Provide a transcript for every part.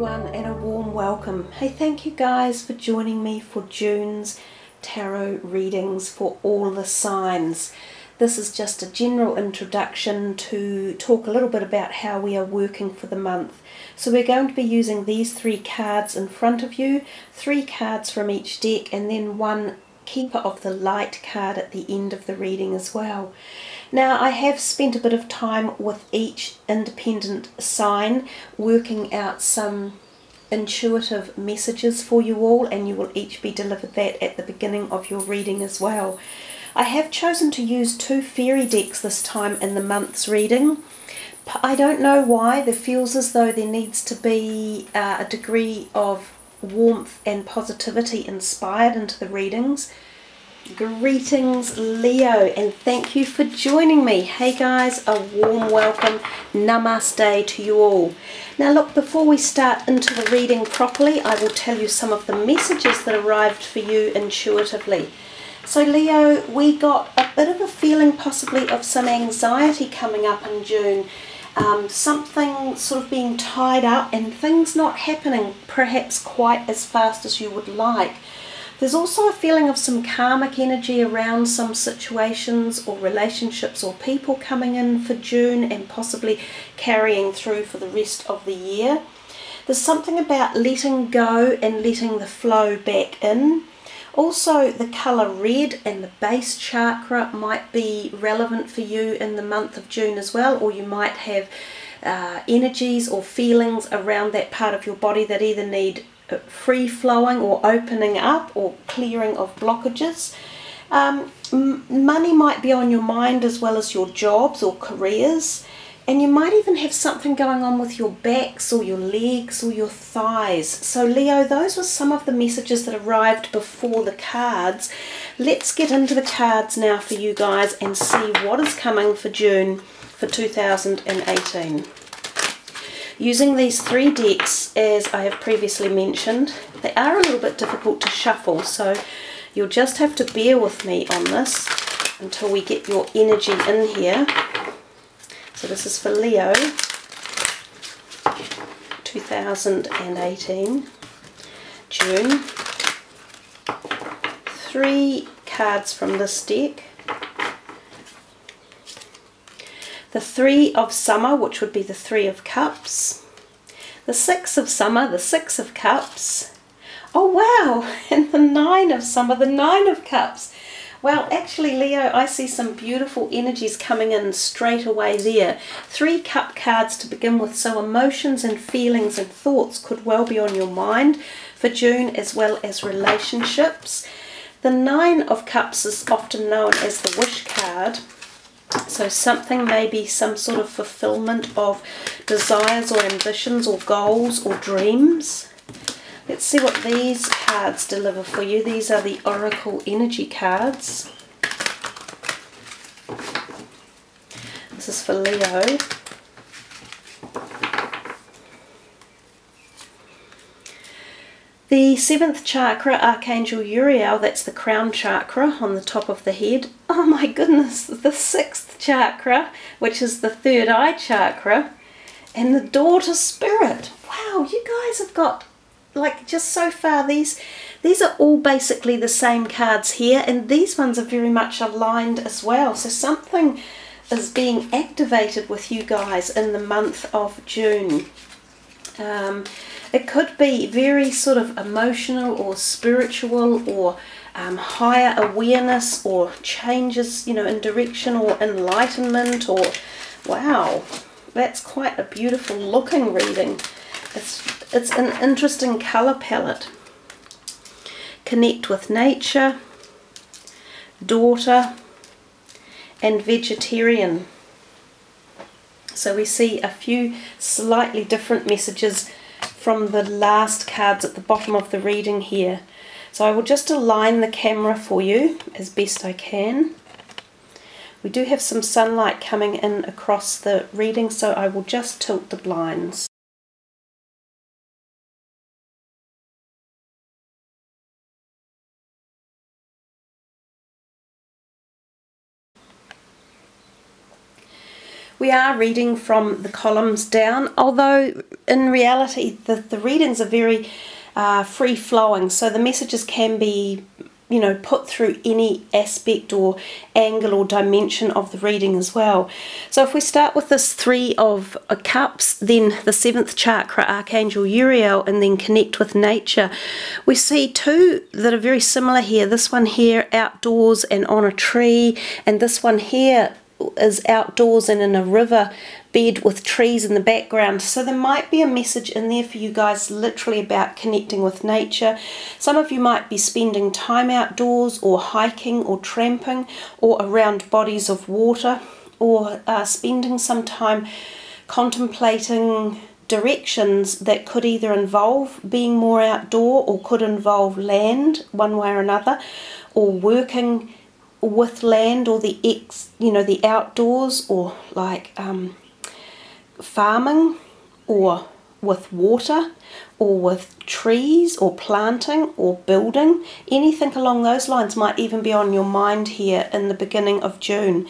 everyone, and a warm welcome. Hey, thank you guys for joining me for June's tarot readings for all the signs. This is just a general introduction to talk a little bit about how we are working for the month. So we're going to be using these three cards in front of you, three cards from each deck, and then one Keeper of the Light card at the end of the reading as well. Now, I have spent a bit of time with each independent sign working out some intuitive messages for you all, and you will each be delivered that at the beginning of your reading as well. I have chosen to use two fairy decks this time in the month's reading. I don't know why. There feels as though there needs to be a degree of warmth and positivity inspired into the readings. Greetings, Leo, and thank you for joining me. Hey guys, a warm welcome, namaste to you all. Now look, before we start into the reading properly, I will tell you some of the messages that arrived for you intuitively. So Leo, we got a bit of a feeling possibly of some anxiety coming up in June. Something sort of being tied up and things not happening perhaps quite as fast as you would like. There's also a feeling of some karmic energy around some situations or relationships or people coming in for June and possibly carrying through for the rest of the year. There's something about letting go and letting the flow back in. Also, the colour red and the base chakra might be relevant for you in the month of June as well, or you might have energies or feelings around that part of your body that either need free flowing or opening up or clearing of blockages. Money might be on your mind as well as your jobs or careers. And you might even have something going on with your backs or your legs or your thighs. So Leo, those were some of the messages that arrived before the cards. Let's get into the cards now for you guys and see what is coming for June for 2018. Using these three decks, as I have previously mentioned, they are a little bit difficult to shuffle, so you'll just have to bear with me on this until we get your energy in here. So this is for Leo, 2018, June. Three cards from this deck. The Three of Summer, which would be the Three of Cups. The Six of Summer, the Six of Cups. Oh wow, and the Nine of Summer, the Nine of Cups. Well, actually, Leo, I see some beautiful energies coming in straight away there. Three cup cards to begin with, so emotions and feelings and thoughts could well be on your mind for June, as well as relationships. The Nine of Cups is often known as the wish card. So something, maybe some sort of fulfillment of desires or ambitions or goals or dreams. Let's see what these cards deliver for you. These are the Oracle Energy cards. This is for Leo. The seventh chakra, Archangel Uriel, that's the crown chakra on the top of the head. Oh my goodness, the sixth chakra, which is the third eye chakra, and the daughter spirit. Wow, you guys have got, like, just so far, these are all basically the same cards here, and these ones are very much aligned as well. So something is being activated with you guys in the month of June. It could be very sort of emotional or spiritual or higher awareness or changes, you know, in direction or enlightenment, or wow, that's quite a beautiful looking reading. It's an interesting colour palette. Connect with nature, daughter, and vegetarian. So we see a few slightly different messages from the last cards at the bottom of the reading here. So I will just align the camera for you as best I can. We do have some sunlight coming in across the reading, so I will just tilt the blinds. We are reading from the columns down, although in reality the readings are very free-flowing, so the messages can be, you know, put through any aspect or angle or dimension of the reading as well. So if we start with this Three of Cups, then the 7th chakra, Archangel Uriel, and then connect with nature, we see two that are very similar here. This one here, outdoors and on a tree, and this one here is outdoors and in a river bed with trees in the background. So there might be a message in there for you guys literally about connecting with nature. Some of you might be spending time outdoors or hiking or tramping or around bodies of water, or spending some time contemplating directions that could either involve being more outdoor or could involve land one way or another, or working with land or the the outdoors, or like farming, or with water, or with trees, or planting, or building. Anything along those lines might even be on your mind here in the beginning of June.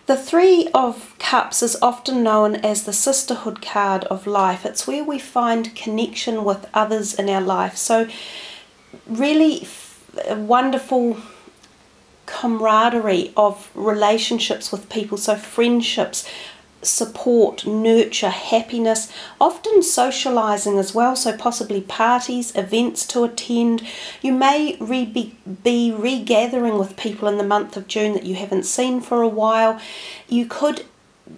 The Three of Cups is often known as the sisterhood card of life. It's where we find connection with others in our life. So really wonderful camaraderie of relationships with people, so friendships, support, nurture, happiness, often socializing as well, so possibly parties, events to attend. You may be regathering with people in the month of June that you haven't seen for a while. You could,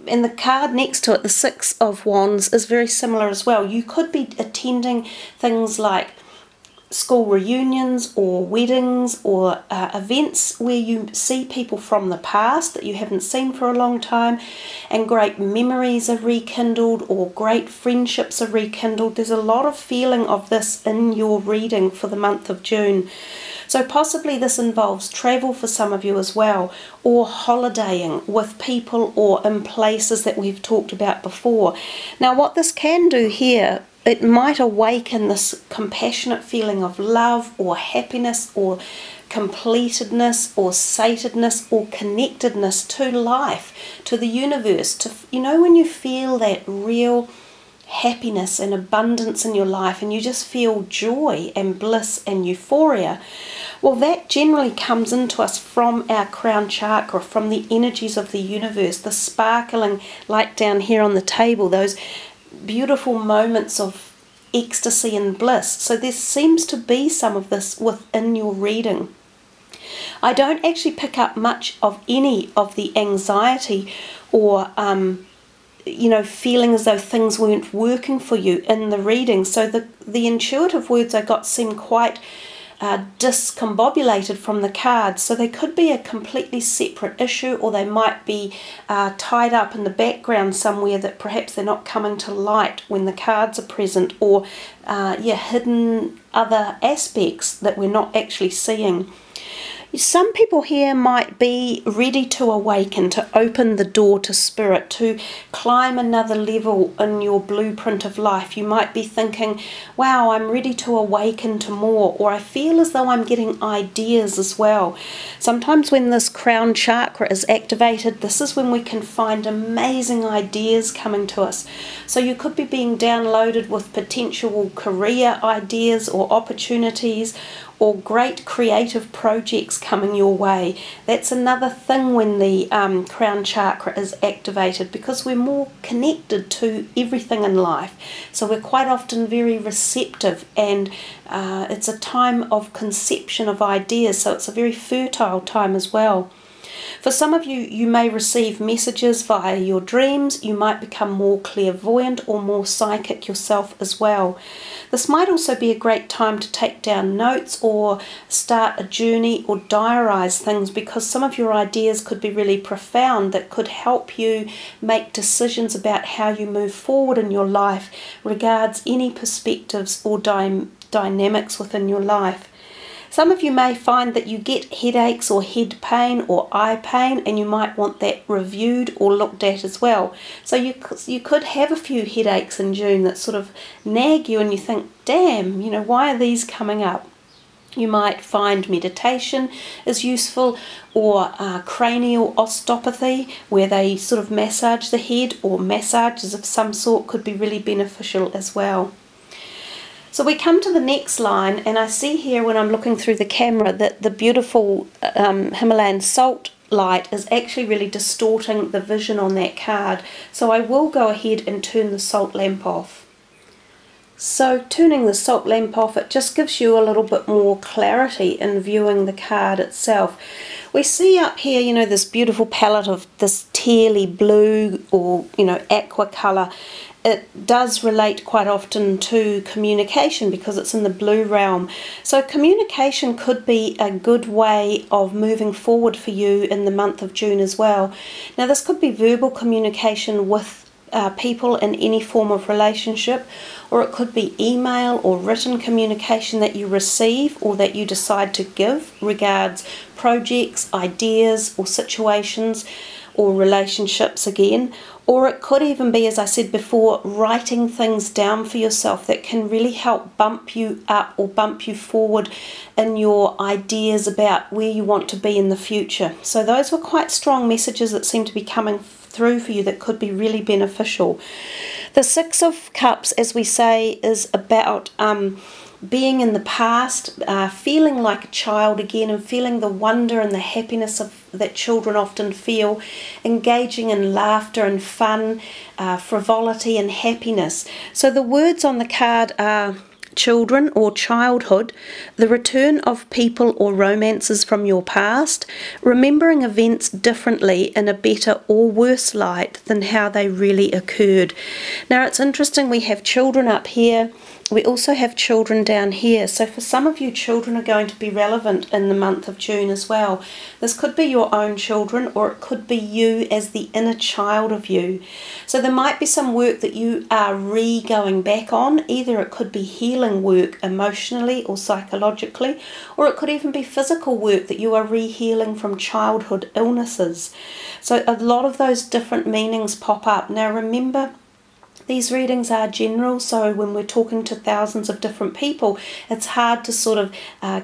and the card next to it, the Six of Wands, is very similar as well. You could be attending things like school reunions or weddings, or events where you see people from the past that you haven't seen for a long time, and great memories are rekindled or great friendships are rekindled. There's a lot of feeling of this in your reading for the month of June. So possibly this involves travel for some of you as well, or holidaying with people or in places that we've talked about before. Now what this can do here, it might awaken this compassionate feeling of love or happiness or completedness or satedness or connectedness to life, to the universe, to, you know, when you feel that real happiness and abundance in your life and you just feel joy and bliss and euphoria. Well, that generally comes into us from our crown chakra, from the energies of the universe, the sparkling, like down here on the table, those beautiful moments of ecstasy and bliss. So there seems to be some of this within your reading. I don't actually pick up much of any of the anxiety or feeling as though things weren't working for you in the reading. So the intuitive words I got seem quite discombobulated from the cards, so they could be a completely separate issue, or they might be tied up in the background somewhere that perhaps they're not coming to light when the cards are present, or hidden other aspects that we're not actually seeing. Some people here might be ready to awaken, to open the door to spirit, to climb another level in your blueprint of life. You might be thinking, wow, I'm ready to awaken to more, or I feel as though I'm getting ideas as well. Sometimes when this crown chakra is activated, this is when we can find amazing ideas coming to us. So you could be being downloaded with potential career ideas or opportunities, or great creative projects coming your way. That's another thing when the crown chakra is activated, because we're more connected to everything in life. So we're quite often very receptive, and it's a time of conception of ideas, so it's a very fertile time as well. For some of you, you may receive messages via your dreams. You might become more clairvoyant or more psychic yourself as well. This might also be a great time to take down notes or start a journey or diarise things, because some of your ideas could be really profound that could help you make decisions about how you move forward in your life regards any perspectives or dynamics within your life. Some of you may find that you get headaches or head pain or eye pain, and you might want that reviewed or looked at as well. So you could have a few headaches in June that sort of nag you and you think, damn, why are these coming up? You might find meditation is useful, or cranial osteopathy, where they sort of massage the head, or massages of some sort could be really beneficial as well. So we come to the next line, and I see here when I'm looking through the camera that the beautiful Himalayan salt light is actually really distorting the vision on that card. So I will go ahead and turn the salt lamp off. So turning the salt lamp off, it just gives you a little bit more clarity in viewing the card itself. We see up here, you know, this beautiful palette of this tealy blue, or, you know, aqua colour. It does relate quite often to communication because it's in the blue realm. So communication could be a good way of moving forward for you in the month of June as well. Now this could be verbal communication with people in any form of relationship, or it could be email or written communication that you receive or that you decide to give regards projects, ideas or situations or relationships again. Or it could even be, as I said before, writing things down for yourself that can really help bump you up or bump you forward in your ideas about where you want to be in the future. So those were quite strong messages that seem to be coming through for you that could be really beneficial. The Six of Cups, as we say, is about being in the past, feeling like a child again, and feeling the wonder and the happiness that children often feel, engaging in laughter and fun, frivolity and happiness. So the words on the card are children or childhood, the return of people or romances from your past, remembering events differently in a better or worse light than how they really occurred. Now it's interesting, we have children up here. We also have children down here, so for some of you, children are going to be relevant in the month of June as well. This could be your own children, or it could be you as the inner child of you. So there might be some work that you are going back on. Either it could be healing work emotionally or psychologically, or it could even be physical work that you are healing from childhood illnesses. So a lot of those different meanings pop up. Now remember, these readings are general, so when we're talking to thousands of different people, it's hard to sort of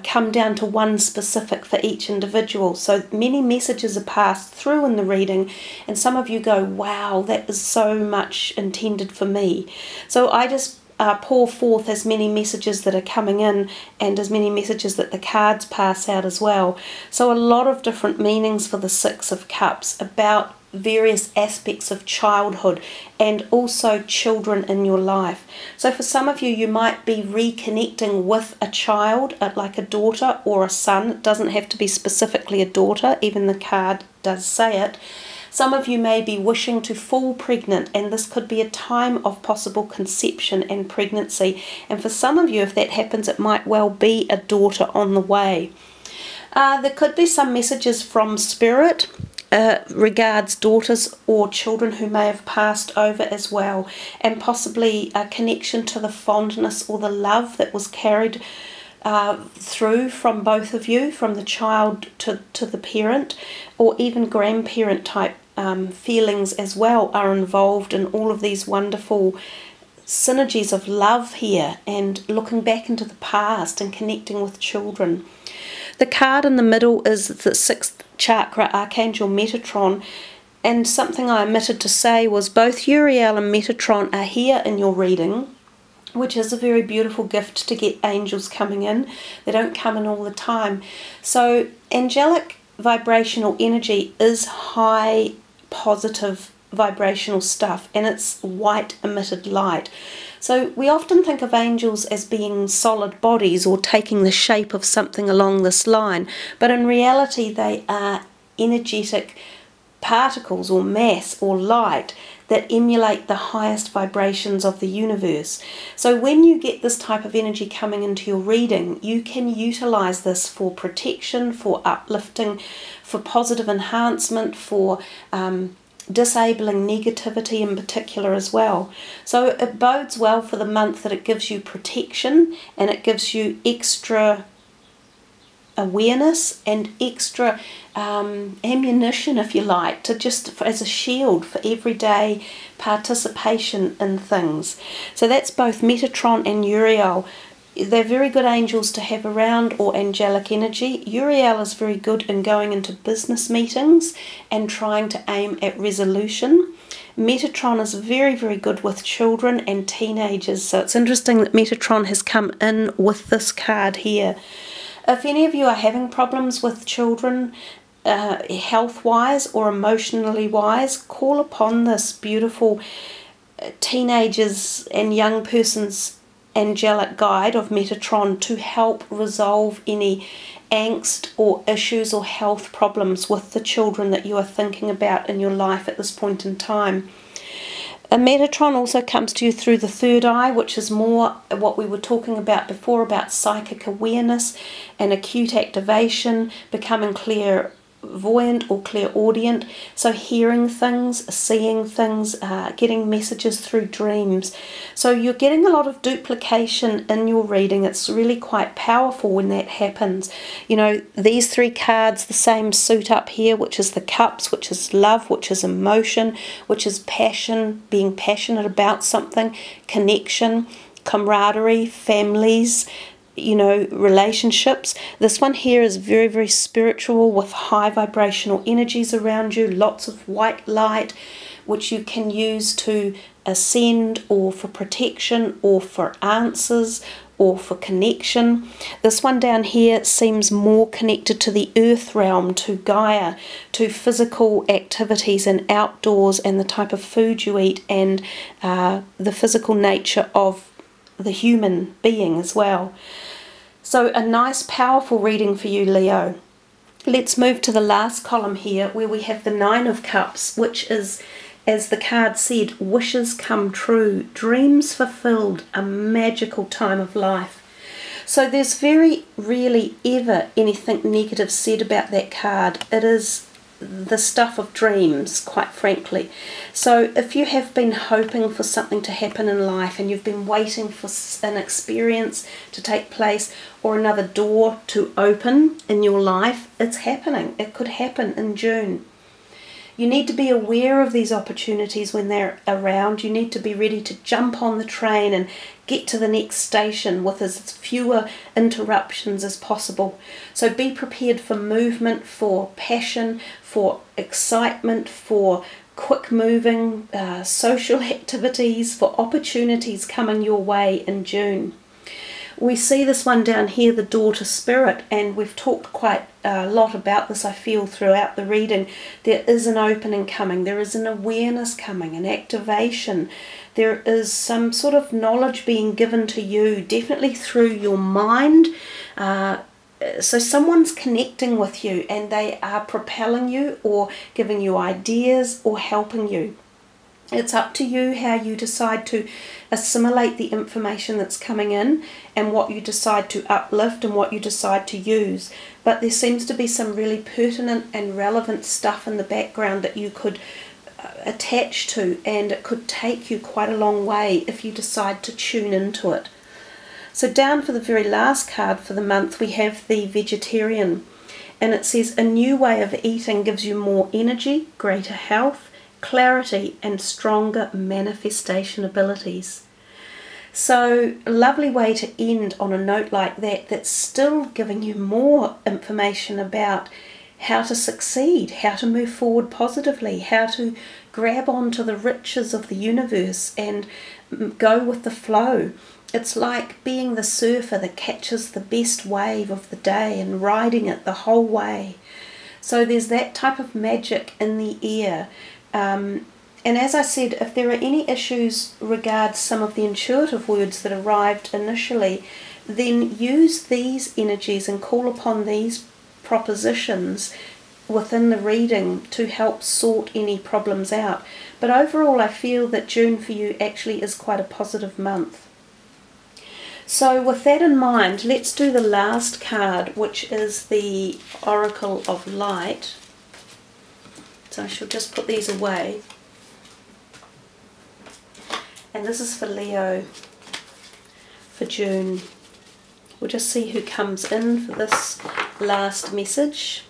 come down to one specific for each individual. So many messages are passed through in the reading, and some of you go, wow, that is so much intended for me. So I just pour forth as many messages that are coming in, and as many messages that the cards pass out as well. So a lot of different meanings for the Six of Cups about various aspects of childhood and also children in your life. So for some of you, you might be reconnecting with a child, like a daughter or a son. It doesn't have to be specifically a daughter, even the card does say it. Some of you may be wishing to fall pregnant, and this could be a time of possible conception and pregnancy. And for some of you, if that happens, it might well be a daughter on the way. There could be some messages from Spirit regards daughters or children who may have passed over as well, and possibly a connection to the fondness or the love that was carried through from both of you, from the child to the parent, or even grandparent type feelings as well are involved in all of these wonderful synergies of love here, and looking back into the past and connecting with children. The card in the middle is the 6th chakra, Archangel Metatron, and something I omitted to say was both Uriel and Metatron are here in your reading, which is a very beautiful gift to get angels coming in. They don't come in all the time. So angelic vibrational energy is high positive vibrational stuff, and it's white emitted light. So we often think of angels as being solid bodies or taking the shape of something along this line, but in reality they are energetic particles or mass or light that emulate the highest vibrations of the universe. So when you get this type of energy coming into your reading, you can utilize this for protection, for uplifting, for positive enhancement, for disabling negativity in particular as well. So it bodes well for the month that it gives you protection, and it gives you extra awareness and extra ammunition, if you like, to just as a shield for everyday participation in things. So that's both Metatron and Uriel. they're very good angels to have around, or angelic energy. Uriel is very good in going into business meetings and trying to aim at resolution. Metatron is very, very good with children and teenagers. So it's interesting that Metatron has come in with this card here. If any of you are having problems with children, health-wise or emotionally-wise, call upon this beautiful teenagers and young person's angelic guide of Metatron to help resolve any angst or issues or health problems with the children that you are thinking about in your life at this point in time. A Metatron also comes to you through the third eye, which is more what we were talking about before, about psychic awareness and acute activation, becoming clairvoyant or clairaudient, so hearing things, seeing things, getting messages through dreams. So you're getting a lot of duplication in your reading. It's really quite powerful when that happens. You know, these three cards, the same suit up here, which is the cups, which is love, which is emotion, which is passion, being passionate about something, connection, camaraderie, families, you know, relationships. This one here is very, very spiritual, with high vibrational energies around you, lots of white light, which you can use to ascend, or for protection, or for answers, or for connection. This one down here seems more connected to the earth realm, to Gaia, to physical activities and outdoors, and the type of food you eat, and the physical nature of the human being as well. So a nice powerful reading for you, Leo. Let's move to the last column here, where we have the Nine of Cups, which is, as the card said, wishes come true, dreams fulfilled, a magical time of life. So there's very rarely ever anything negative said about that card. It is the stuff of dreams, quite frankly. So if you have been hoping for something to happen in life, and you've been waiting for an experience to take place, or another door to open in your life, it's happening. It could happen in June. You need to be aware of these opportunities when they're around. You need to be ready to jump on the train and get to the next station with as fewer interruptions as possible. So be prepared for movement, for passion, for excitement, for quick moving social activities, for opportunities coming your way in June. We see this one down here, the daughter spirit, and we've talked quite a lot about this, I feel, throughout the reading. There is an opening coming, there is an awareness coming, an activation. There is some sort of knowledge being given to you, definitely through your mind. So someone's connecting with you, and they are propelling you, or giving you ideas, or helping you. It's up to you how you decide to assimilate the information that's coming in, and what you decide to uplift and what you decide to use. But there seems to be some really pertinent and relevant stuff in the background that you could attach to, and it could take you quite a long way if you decide to tune into it. So down for the very last card for the month, we have the Vegetarian, and it says a new way of eating gives you more energy, greater health, clarity, and stronger manifestation abilities. So a lovely way to end on a note like that, that's still giving you more information about how to succeed, how to move forward positively, how to grab onto the riches of the universe and go with the flow. It's like being the surfer that catches the best wave of the day and riding it the whole way. So there's that type of magic in the air. And as I said, if there are any issues regarding some of the intuitive words that arrived initially, then use these energies and call upon these propositions within the reading to help sort any problems out. But overall, I feel that June for you actually is quite a positive month. So with that in mind, let's do the last card, which is the Oracle of Light. So I shall just put these away. And this is for Leo for June. We'll just see who comes in for this last message.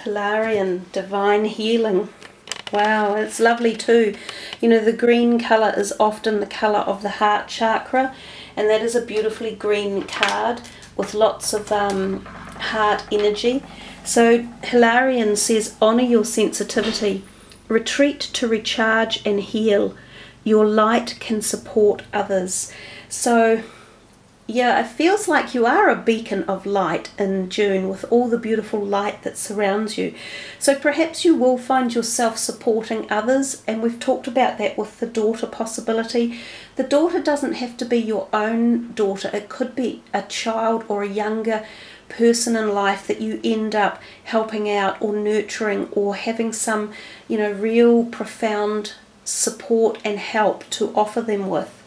Hilarion, divine healing. Wow, it's lovely too. You know, the green colour is often the colour of the heart chakra, and that is a beautifully green card with lots of heart energy. So Hilarion says, honour your sensitivity, retreat to recharge and heal. Your light can support others. So yeah, it feels like you are a beacon of light in June with all the beautiful light that surrounds you. So perhaps you will find yourself supporting others, and we've talked about that with the daughter possibility. The daughter doesn't have to be your own daughter. It could be a child or a younger person in life that you end up helping out or nurturing or having some, you know, real profound support and help to offer them with.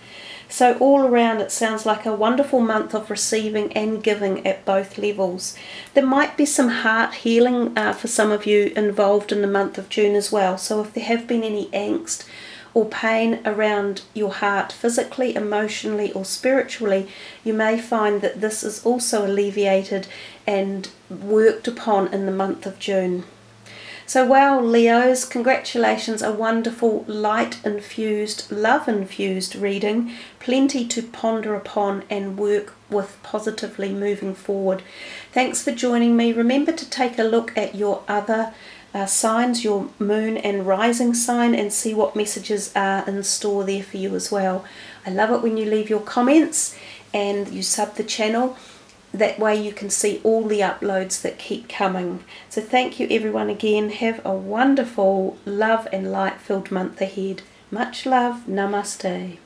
So all around it sounds like a wonderful month of receiving and giving at both levels. There might be some heart healing for some of you involved in the month of June as well. So if there have been any angst or pain around your heart, physically, emotionally or spiritually, you may find that this is also alleviated and worked upon in the month of June. So wow, Leos, congratulations, a wonderful light-infused, love-infused reading, plenty to ponder upon and work with positively moving forward. Thanks for joining me. Remember to take a look at your other signs, your moon and rising sign, and see what messages are in store there for you as well. I love it when you leave your comments and you sub the channel. That way you can see all the uploads that keep coming. So thank you everyone again. Have a wonderful love and light filled month ahead. Much love. Namaste.